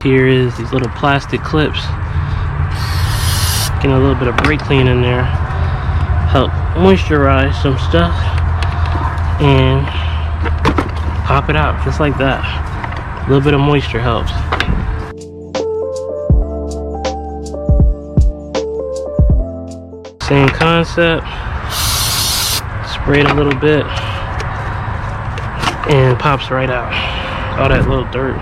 here is these little plastic clips. Getting a little bit of brake clean in there, help moisturize some stuff, and pop it out just like that. A little bit of moisture helps. Same concept. Spray it a little bit and pops right out. All that little dirt.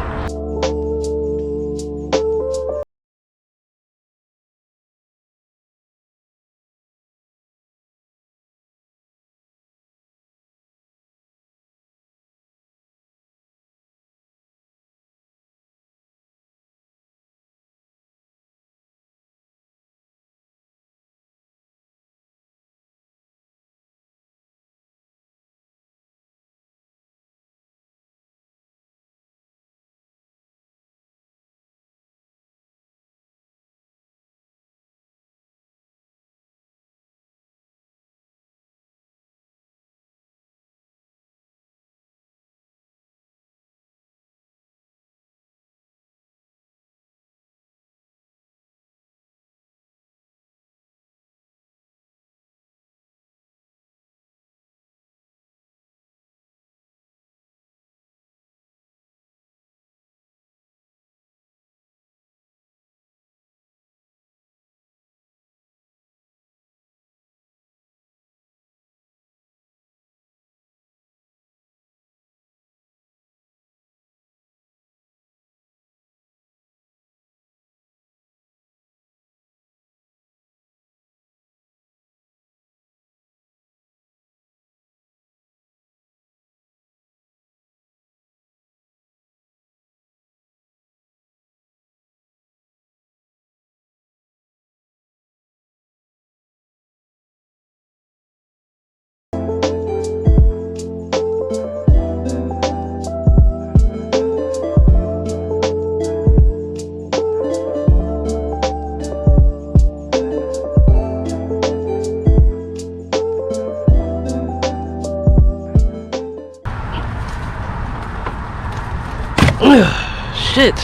Shit.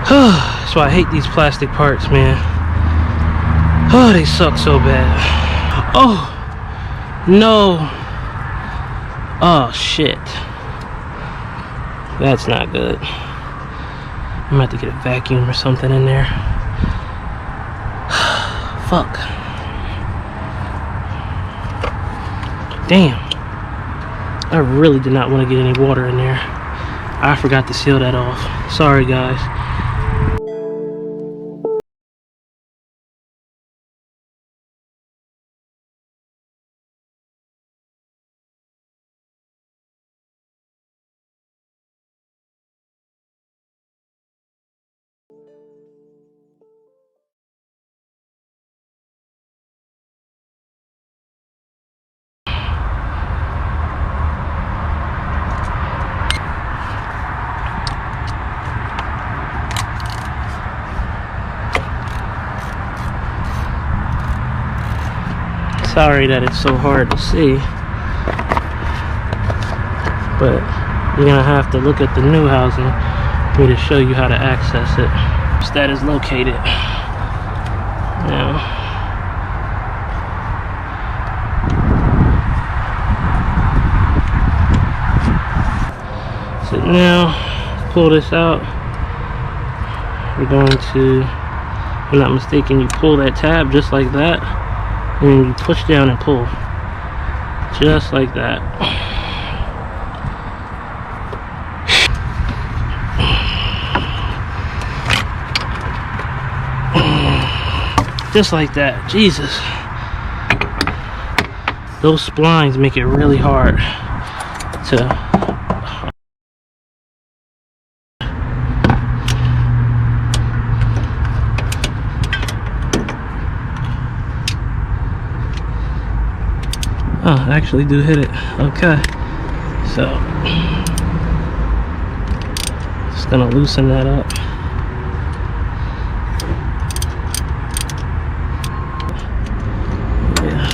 That's why I hate these plastic parts, man. Oh, they suck so bad. Oh, no. Oh, shit. That's not good. I'm gonna have to get a vacuum or something in there. Fuck. Damn. I really did not want to get any water in there. I forgot to seal that off. Sorry, guys. Sorry that it's so hard to see, but you're gonna have to look at the new housing for me to show you how to access it. That is located now. So now, pull this out. We're going to, if I'm not mistaken, you pull that tab just like that. And you push down and pull. Just like that. Just like that. Jesus. Those splines make it really hard to... Oh, I actually do hit it. Okay. So, just gonna loosen that up. Yeah.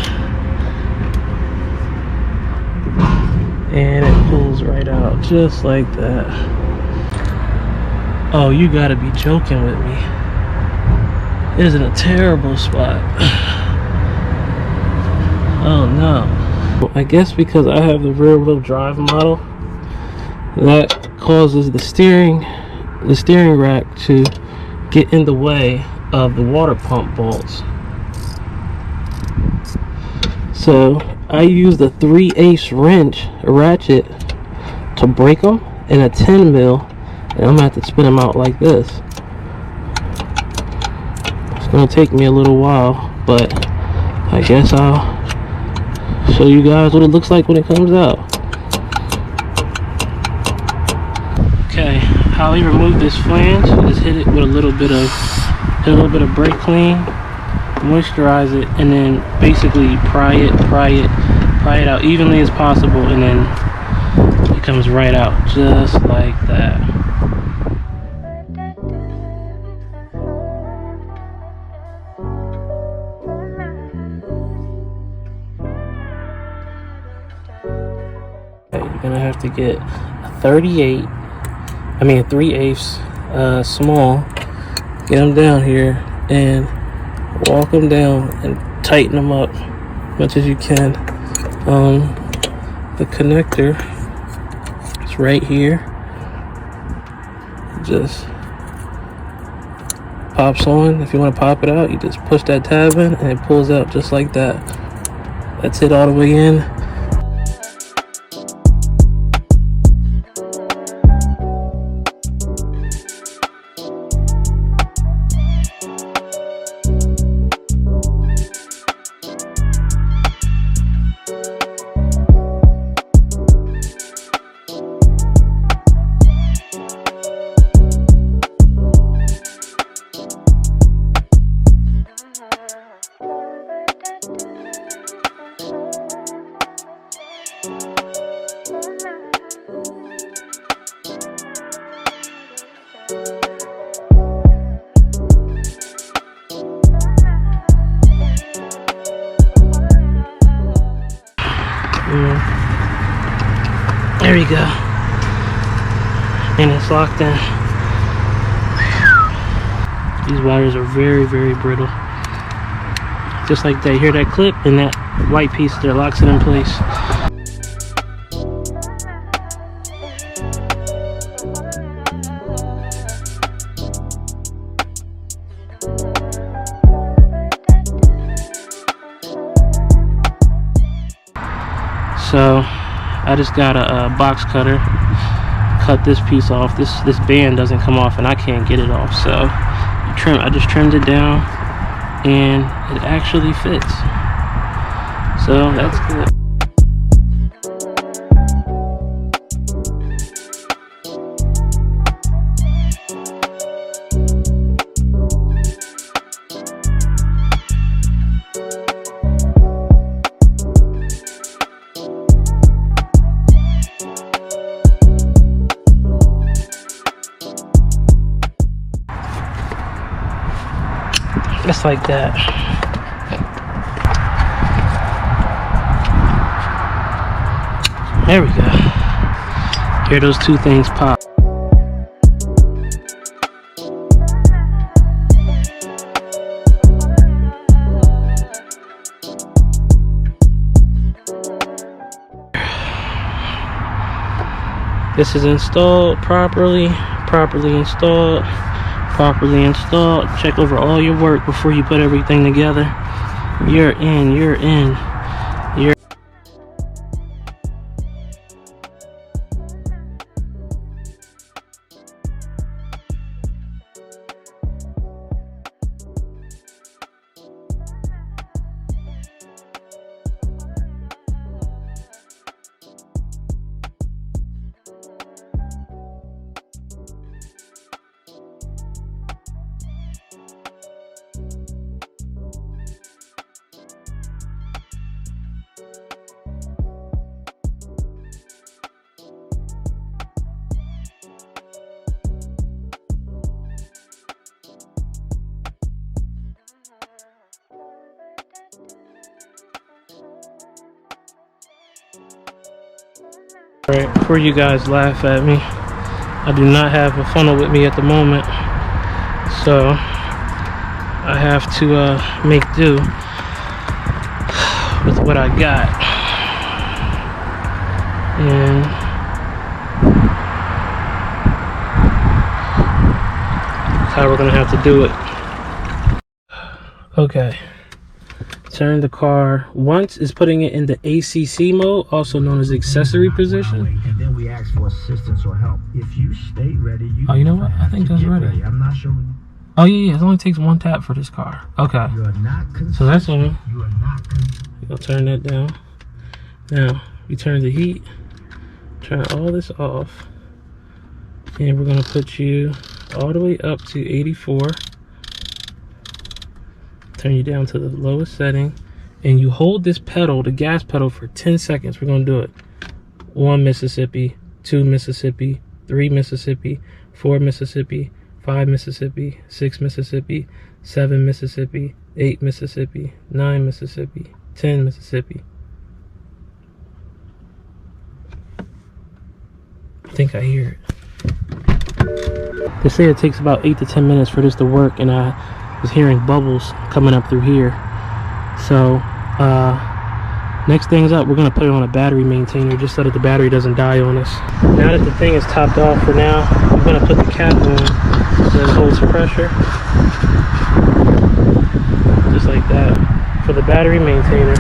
And it pulls right out, just like that. Oh, you gotta be joking with me. It is in a terrible spot. Oh no. I guess because I have the rear wheel drive model, that causes the steering rack to get in the way of the water pump bolts. So I use the 3/8 wrench ratchet to break them, and a 10 mil, and I'm gonna have to spin them out like this. It's gonna take me a little while, but I guess I'll show you guys what it looks like when it comes out. Okay, how I remove this flange is hit it with a little bit of brake clean, moisturize it, and then basically pry it out evenly as possible, and then it comes right out just like that. Okay, you're gonna have to get a 3/8 small, get them down here and walk them down and tighten them up as much as you can. The connector is right here. It just pops on. If you want to pop it out, you just push that tab in and it pulls out just like that. That's it all the way in. There you go, and it's locked in. These wires are very, very brittle. Just like that, you hear that clip, and that white piece there locks it in place. So I just got a box cutter, cut this piece off. This band doesn't come off, and I can't get it off. So I just trimmed it down, and it actually fits. So that's good. Just like that. There we go. Hear those two things pop. This is installed properly installed. Properly installed. Check over all your work before you put everything together. You're in. Alright, before you guys laugh at me, I do not have a funnel with me at the moment, so I have to make do with what I got. And that's how we're gonna have to do it. Okay, turn the car once is putting it in the ACC mode, also known as accessory position. And then we ask for assistance or help. If you stay ready, Oh, you know what? I think that's ready. I'm not showing. Oh yeah, it only takes one tap for this car. Okay, so that's on. I'll turn that down. Now we turn the heat, turn all this off, and we're gonna put you all the way up to 84. Turn you down to the lowest setting, and you hold this pedal, the gas pedal, for 10 seconds. We're gonna do it. 1 Mississippi, 2 Mississippi, 3 Mississippi, 4 Mississippi, 5 Mississippi, 6 Mississippi, 7 Mississippi, 8 Mississippi, 9 Mississippi, 10 Mississippi. I think I hear it. They say it takes about 8 to 10 minutes for this to work, and I was hearing bubbles coming up through here. So next thing's up, we're gonna put it on a battery maintainer just so that the battery doesn't die on us. Now that the thing is topped off for now, I'm gonna put the cap on so it holds pressure, just like that. For the battery maintainer,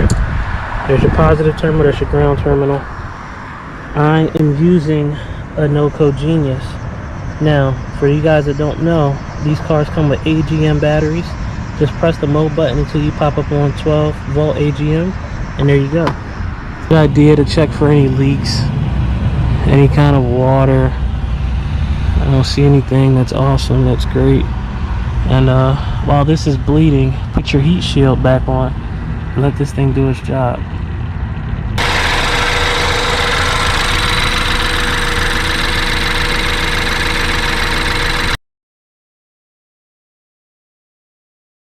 there's your positive terminal, there's your ground terminal. I am using a No-Code Genius. Now, for you guys that don't know, these cars come with AGM batteries. Just press the mode button until you pop up on 12 volt AGM, and there you go. Good idea to check for any leaks, any kind of water. I don't see anything. That's awesome. That's great. And while this is bleeding, put your heat shield back on and let this thing do its job.